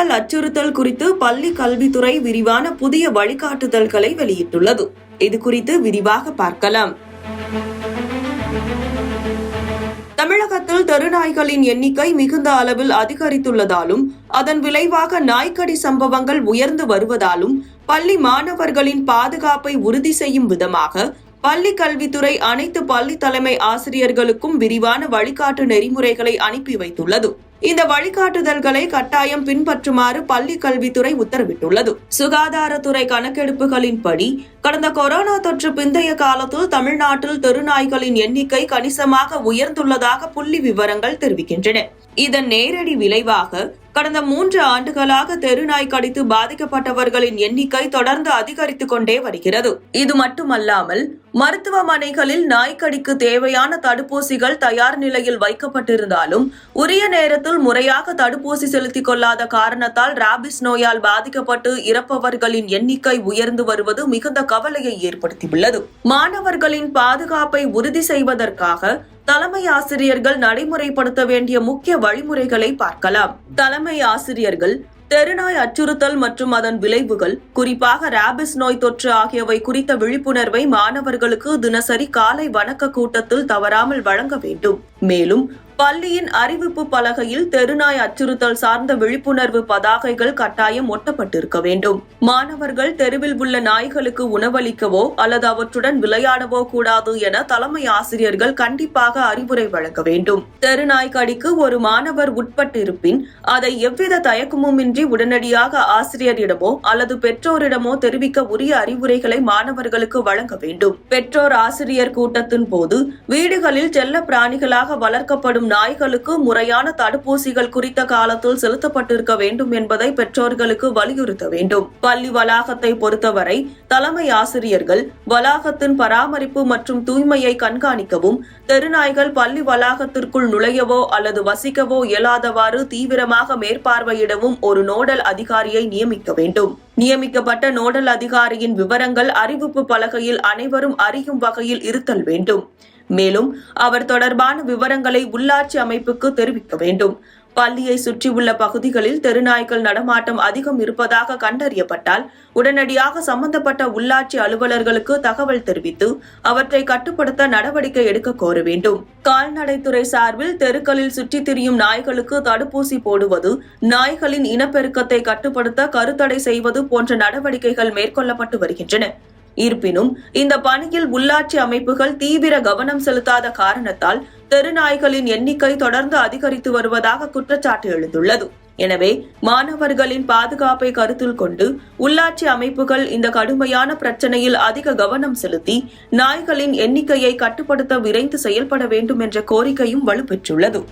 நாய்களால் அச்சுறுத்தல் குறித்து பள்ளி கல்வித்துறை விரிவான புதிய வழிகாட்டுதல்களை வெளியிட்டுள்ளது. இது குறித்து விரிவாக பார்க்கலாம். தமிழகத்தில் தெருநாய்களின் எண்ணிக்கை மிகுந்த அளவில் அதிகரித்துள்ளதாலும் அதன் விளைவாக நாய்க்கடி சம்பவங்கள் உயர்ந்து வருவதாலும் பள்ளி மாணவர்களின் பாதுகாப்பை உறுதி செய்யும் விதமாக பள்ளி கல்வித்துறை அனைத்து பள்ளி தலைமை ஆசிரியர்களுக்கும் விரிவான வழிகாட்டு நெறிமுறைகளை அனுப்பி வைத்துள்ளது. இந்த வழிகாட்டுதல்களை கட்டாயம் பின்பற்றுமாறு பள்ளி கல்வித்துறை உத்தரவிட்டுள்ளது. சுகாதாரத்துறை கணக்கெடுப்புகளின்படி கடந்த கொரோனா தொற்று பிந்தைய காலத்தில் தமிழ்நாட்டில் தெருநாய்களின் எண்ணிக்கை கணிசமாக உயர்ந்துள்ளதாக புள்ளி விவரங்கள் தெரிவிக்கின்றன. இதன் நேரடி விளைவாக கடந்த 3 ஆண்டுகளாக தெருநாய் கடித்து பாதிக்கப்பட்டவர்களின் எண்ணிக்கை தொடர்ந்து அதிகரித்துக் கொண்டே வருகிறது. இது மட்டுமல்லாமல் மருத்துவமனைகளில் நாய்க்கடிக்கு தேவையான தடுப்பூசிகள் தயார் நிலையில் வைக்கப்பட்டிருந்தாலும் உரிய நேரத்தில் முறையாக தடுப்பூசி செலுத்திக் கொள்ளாத காரணத்தால் ராபிஸ் நோயால் பாதிக்கப்பட்டு இறப்பவர்களின் எண்ணிக்கை உயர்ந்து வருவது மிகுந்த கவலையை ஏற்படுத்தியுள்ளது. மாணவர்களின் பாதுகாப்பை உறுதி செய்வதற்காக தலைமை ஆசிரியர்கள் நடைமுறைப்படுத்த வேண்டிய முக்கிய வழிமுறைகளை பார்க்கலாம். தலைமை ஆசிரியர்கள் தெருநாய் அச்சுறுத்தல் மற்றும் அதன் விளைவுகள், குறிப்பாக ராபிஸ் நோய் தொற்று ஆகியவை குறித்த விழிப்புணர்வை மாணவர்களுக்கு தினசரி காலை வணக்க கூட்டத்தில் தவறாமல் வழங்க வேண்டும். மேலும் பள்ளியின் அறிவிப்பு பலகையில் தெருநாய் அச்சுறுத்தல் சார்ந்த விழிப்புணர்வு பதாகைகள் கட்டாயம் ஒட்டப்பட்டிருக்க வேண்டும். மாணவர்கள் தெருவில் உள்ள நாய்களுக்கு உணவளிக்கவோ அல்லது அவற்றுடன் விளையாடவோ கூடாது என தலைமை ஆசிரியர்கள் கண்டிப்பாக அறிவுரை வழங்க வேண்டும். தெருநாய் கடிக்கு ஒரு மாணவர் உட்பட்டிருப்பின் அதை எவ்வித தயக்கமுமின்றி உடனடியாக ஆசிரியரிடமோ அல்லது பெற்றோரிடமோ தெரிவிக்க உரிய அறிவுரைகளை மாணவர்களுக்கு வழங்க வேண்டும். பெற்றோர் ஆசிரியர் கூட்டத்தின் போது வீடுகளில் செல்ல பிராணிகளாக வளர்க்கப்படும் நாய்களுக்கு முறையான தடுப்பூசிகள் குறித்த காலத்தில் செலுத்தப்பட்டிருக்க வேண்டும் என்பதை பெற்றோர்களுக்கு வலியுறுத்த வேண்டும். பள்ளி வளாகத்தை பொறுத்தவரை தலைமை ஆசிரியர்கள் வளாகத்தின் பராமரிப்பு மற்றும் தூய்மையை கண்காணிக்கவும், தெருநாய்கள் பள்ளி வளாகத்திற்குள் நுழையவோ அல்லது வசிக்கவோ இயலாதவாறு தீவிரமாக மேற்பார்வையிடவும் ஒரு நோடல் அதிகாரியை நியமிக்க வேண்டும். நியமிக்கப்பட்ட நோடல் அதிகாரியின் விவரங்கள் அறிவிப்பு பலகையில் அனைவரும் அறியும் வகையில் இருத்தல் வேண்டும். மேலும் அவர் தொடர்பான விவரங்களை உள்ளாட்சி அமைப்புக்கு தெரிவிக்க வேண்டும். பள்ளியை சுற்றியுள்ள பகுதிகளில் தெருநாய்கள் நடமாட்டம் அதிகம் இருப்பதாக கண்டறியப்பட்டால் உடனடியாக சம்பந்தப்பட்ட உள்ளாட்சி அலுவலர்களுக்கு தகவல் தெரிவித்து அவற்றை கட்டுப்படுத்த நடவடிக்கை எடுக்க கோர வேண்டும். கால்நடைத்துறை சார்பில் தெருக்களில் சுற்றித் திரியும் நாய்களுக்கு தடுப்பூசி போடுவது, நாய்களின் இனப்பெருக்கத்தை கட்டுப்படுத்த கருத்தடை செய்வது போன்ற நடவடிக்கைகள் மேற்கொள்ளப்பட்டு வருகின்றன. இருப்பினும் இந்த பணியில் உள்ளாட்சி அமைப்புகள் தீவிர கவனம் செலுத்தாத காரணத்தால் தெருநாய்களின் எண்ணிக்கை தொடர்ந்து அதிகரித்து வருவதாக குற்றச்சாட்டு எழுந்துள்ளது. எனவே மாணவர்களின் பாதுகாப்பை கருத்தில் கொண்டு உள்ளாட்சி அமைப்புகள் இந்த கடுமையான பிரச்சனையில் அதிக கவனம் செலுத்தி நாய்களின் எண்ணிக்கையை கட்டுப்படுத்த விரைந்து செயல்பட வேண்டும் என்ற கோரிக்கையும் வலுப்பெற்றுள்ளது.